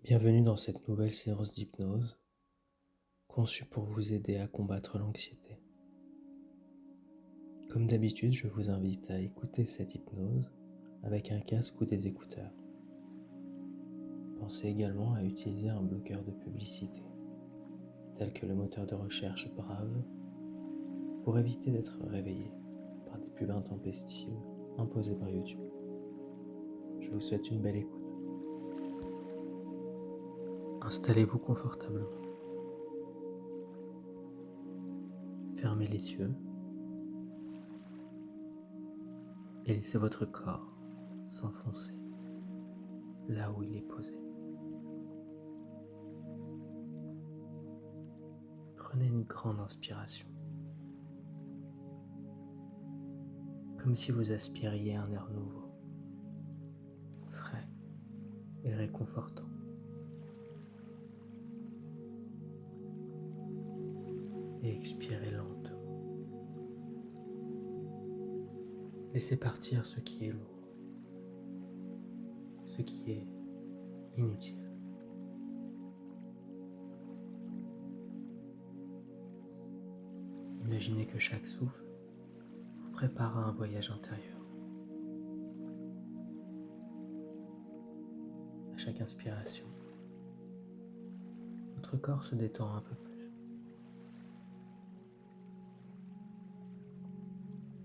Bienvenue dans cette nouvelle séance d'hypnose, conçue pour vous aider à combattre l'anxiété. Comme d'habitude, je vous invite à écouter cette hypnose avec un casque ou des écouteurs. Pensez également à utiliser un bloqueur de publicité, tel que le moteur de recherche Brave, pour éviter d'être réveillé par des pubs intempestives imposées par YouTube. Je vous souhaite une belle écoute. Installez-vous confortablement. Fermez les yeux et laissez votre corps s'enfoncer là où il est posé. Prenez une grande inspiration, comme si vous aspiriez un air nouveau, frais et réconfortant. Et expirez lentement. Laissez partir ce qui est lourd, ce qui est inutile. Imaginez que chaque souffle vous prépare à un voyage intérieur. À chaque inspiration, votre corps se détend un peu plus,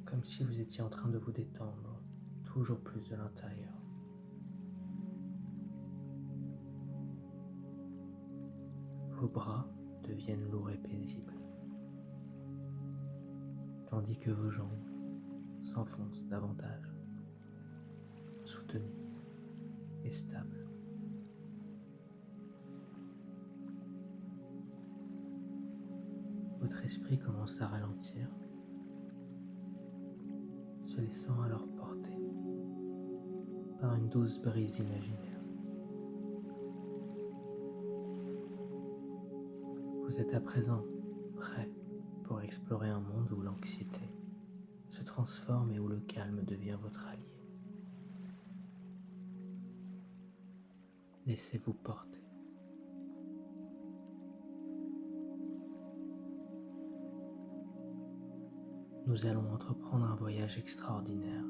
comme si vous étiez en train de vous détendre toujours plus de l'intérieur. Vos bras deviennent lourds et paisibles, tandis que vos jambes s'enfoncent davantage, soutenues et stables. Votre esprit commence à ralentir, se laissant alors porter par une douce brise imaginaire. Vous êtes à présent prêt pour explorer un monde où l'anxiété se transforme et où le calme devient votre allié. Laissez-vous porter. Nous allons entreprendre un voyage extraordinaire.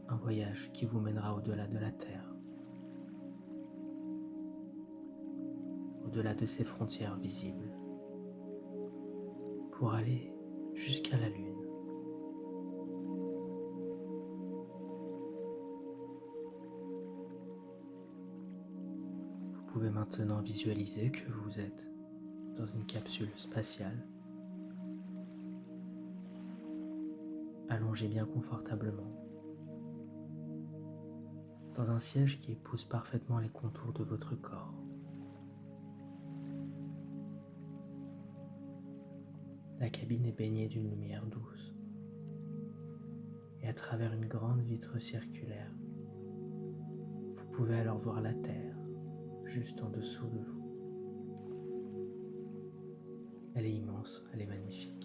Un voyage qui vous mènera au-delà de la Terre, au-delà de ses frontières visibles, pour aller jusqu'à la Lune. Vous pouvez maintenant visualiser que vous êtes dans une capsule spatiale, allongé bien confortablement, dans un siège qui épouse parfaitement les contours de votre corps. La cabine est baignée d'une lumière douce, et à travers une grande vitre circulaire, vous pouvez alors voir la Terre juste en dessous de vous. Elle est immense, elle est magnifique.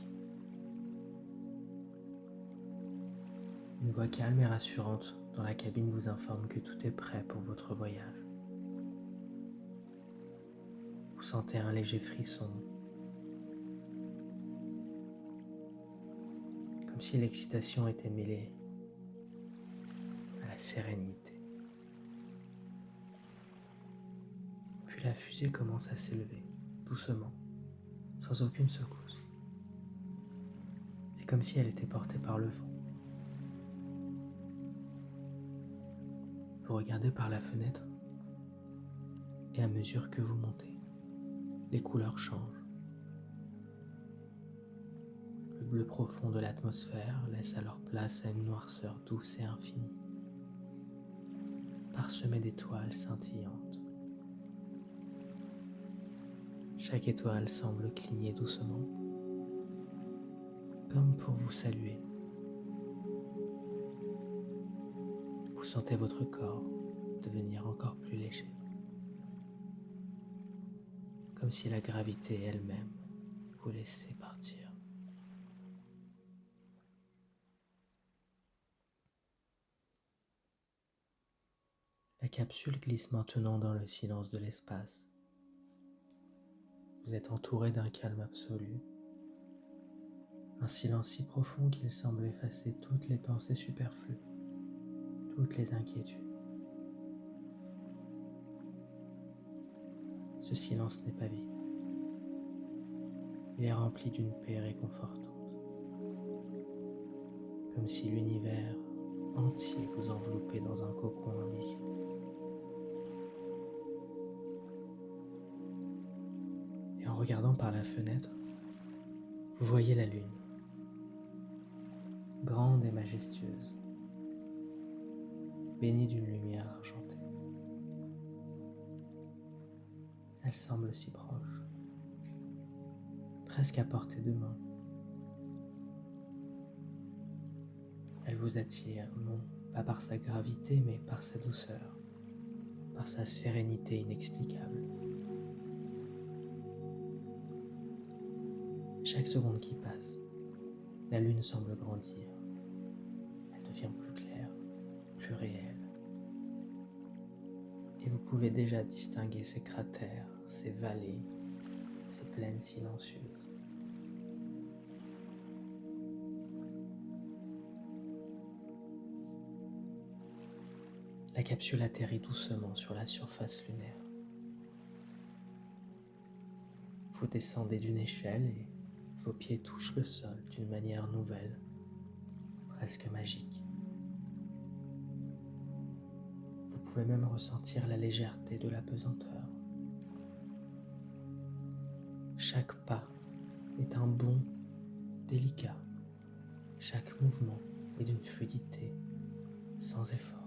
Une voix calme et rassurante dans la cabine vous informe que tout est prêt pour votre voyage. Vous sentez un léger frisson, comme si l'excitation était mêlée à la sérénité. Puis la fusée commence à s'élever, doucement, sans aucune secousse. C'est comme si elle était portée par le vent. Vous regardez par la fenêtre et à mesure que vous montez, les couleurs changent. Le bleu profond de l'atmosphère laisse alors place à une noirceur douce et infinie, parsemée d'étoiles scintillantes. Chaque étoile semble cligner doucement, comme pour vous saluer. Vous sentez votre corps devenir encore plus léger, comme si la gravité elle-même vous laissait partir. La capsule glisse maintenant dans le silence de l'espace. Vous êtes entouré d'un calme absolu, un silence si profond qu'il semble effacer toutes les pensées superflues, toutes les inquiétudes. Ce silence n'est pas vide. Il est rempli d'une paix réconfortante, comme si l'univers entier vous enveloppait dans un cocon invisible. Et en regardant par la fenêtre, vous voyez la lune, grande et majestueuse, bénie d'une lumière argentée. Elle semble si proche, presque à portée de main. Elle vous attire, non pas par sa gravité, mais par sa douceur, par sa sérénité inexplicable. Chaque seconde qui passe, la lune semble grandir. Elle devient plus claire, plus réelle. Et vous pouvez déjà distinguer ses cratères, ses vallées, ses plaines silencieuses. La capsule atterrit doucement sur la surface lunaire. Vous descendez d'une échelle et vos pieds touchent le sol d'une manière nouvelle, presque magique. Vous pouvez même ressentir la légèreté de la pesanteur. Chaque pas est un bond délicat. Chaque mouvement est d'une fluidité sans effort.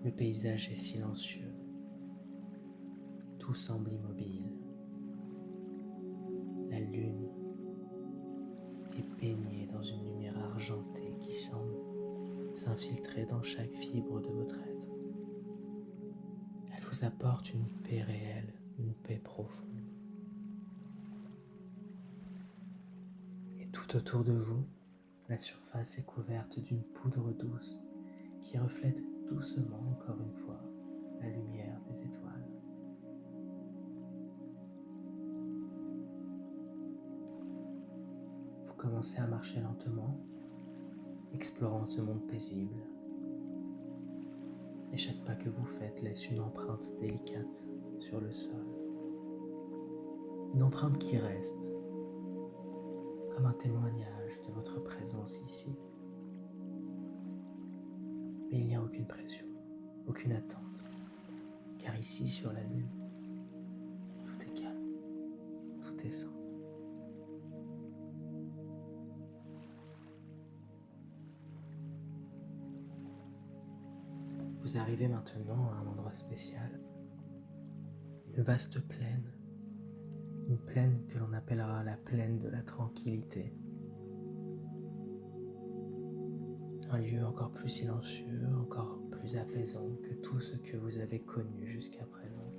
Le paysage est silencieux. Tout semble immobile. La lune est baignée dans une lumière argentée qui semble s'infiltrer dans chaque fibre de votre être. Elle vous apporte une paix réelle, une paix profonde. Et tout autour de vous, la surface est couverte d'une poudre douce qui reflète doucement, encore une fois, la lumière des étoiles. Vous commencez à marcher lentement, explorant ce monde paisible. Et chaque pas que vous faites laisse une empreinte délicate sur le sol. Une empreinte qui reste, comme un témoignage de votre présence ici. Mais il n'y a aucune pression, aucune attente, car ici sur la lune, tout est calme, tout est sain. Vous arrivez maintenant à un endroit spécial, une vaste plaine, une plaine que l'on appellera la plaine de la tranquillité. Un lieu encore plus silencieux, encore plus apaisant que tout ce que vous avez connu jusqu'à présent.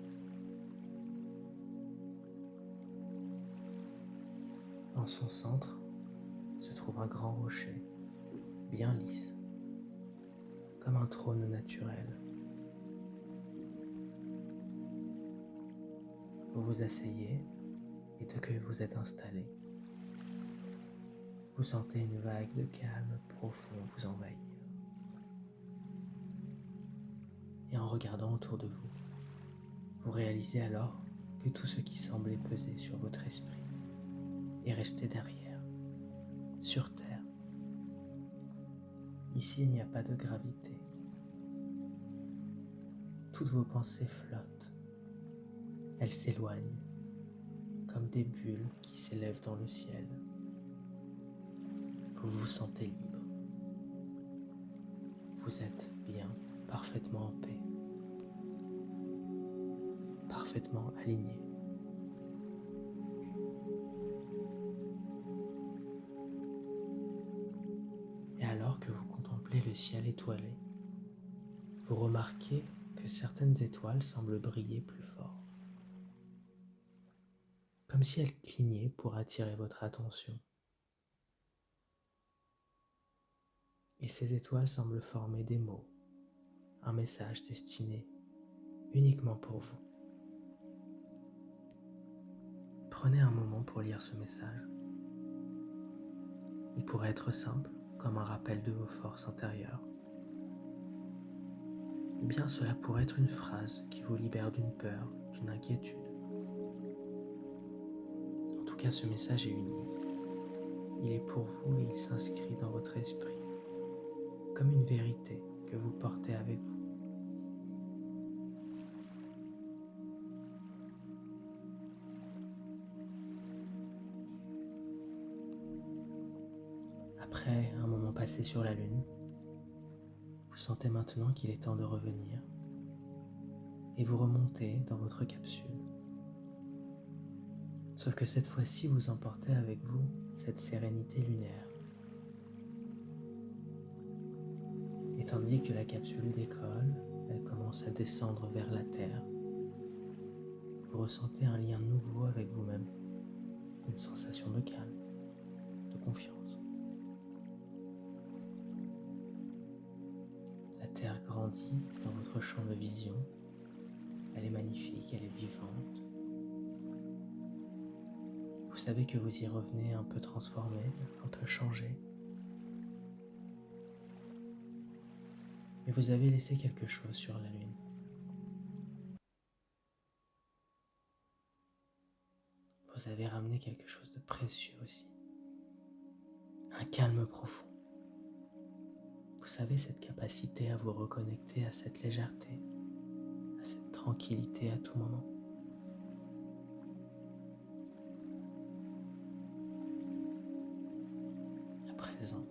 En son centre se trouve un grand rocher, bien lisse, comme un trône naturel. Vous vous asseyez et dès que vous êtes installé, vous sentez une vague de calme profond vous envahir. Et en regardant autour de vous, vous réalisez alors que tout ce qui semblait peser sur votre esprit est resté derrière, sur Terre. Ici, il n'y a pas de gravité. Toutes vos pensées flottent. Elles s'éloignent, comme des bulles qui s'élèvent dans le ciel. Vous vous sentez libre. Vous êtes bien, parfaitement en paix, parfaitement aligné. Et alors que vous contemplez le ciel étoilé, vous remarquez que certaines étoiles semblent briller plus fort, comme si elles clignaient pour attirer votre attention. Et ces étoiles semblent former des mots, un message destiné uniquement pour vous. Prenez un moment pour lire ce message. Il pourrait être simple, comme un rappel de vos forces intérieures. Ou bien cela pourrait être une phrase qui vous libère d'une peur, d'une inquiétude. En tout cas, ce message est unique. Il est pour vous et il s'inscrit dans votre esprit, comme une vérité que vous portez avec vous. Après un moment passé sur la Lune, vous sentez maintenant qu'il est temps de revenir et vous remontez dans votre capsule. Sauf que cette fois-ci, vous emportez avec vous cette sérénité lunaire. Et tandis que la capsule décolle, elle commence à descendre vers la Terre. Vous ressentez un lien nouveau avec vous-même, une sensation de calme, de confiance. La Terre grandit dans votre champ de vision. Elle est magnifique, elle est vivante. Vous savez que vous y revenez un peu transformé, un peu changé. Mais vous avez laissé quelque chose sur la Lune. Vous avez ramené quelque chose de précieux aussi. Un calme profond. Vous savez, cette capacité à vous reconnecter à cette légèreté, à cette tranquillité à tout moment. À présent,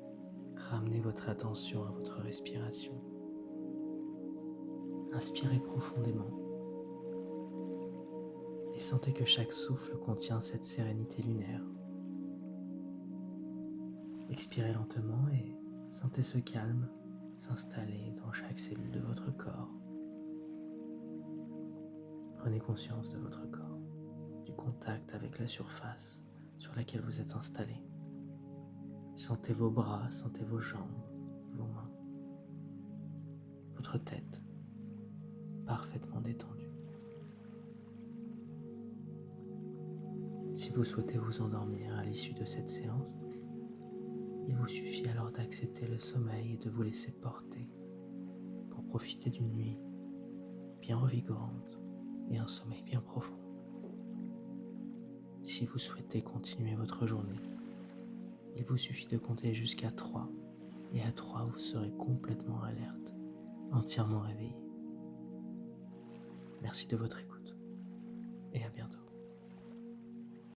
ramenez votre attention à votre respiration. Inspirez profondément et sentez que chaque souffle contient cette sérénité lunaire. Expirez lentement et sentez ce calme s'installer dans chaque cellule de votre corps. Prenez conscience de votre corps, du contact avec la surface sur laquelle vous êtes installé. Sentez vos bras, sentez vos jambes, vos mains, votre tête parfaitement détendue. Si vous souhaitez vous endormir à l'issue de cette séance, il vous suffit alors d'accepter le sommeil et de vous laisser porter pour profiter d'une nuit bien revigorante et un sommeil bien profond. Si vous souhaitez continuer votre journée, il vous suffit de compter jusqu'à 3 et à 3 vous serez complètement alerte, entièrement réveillé. Merci de votre écoute.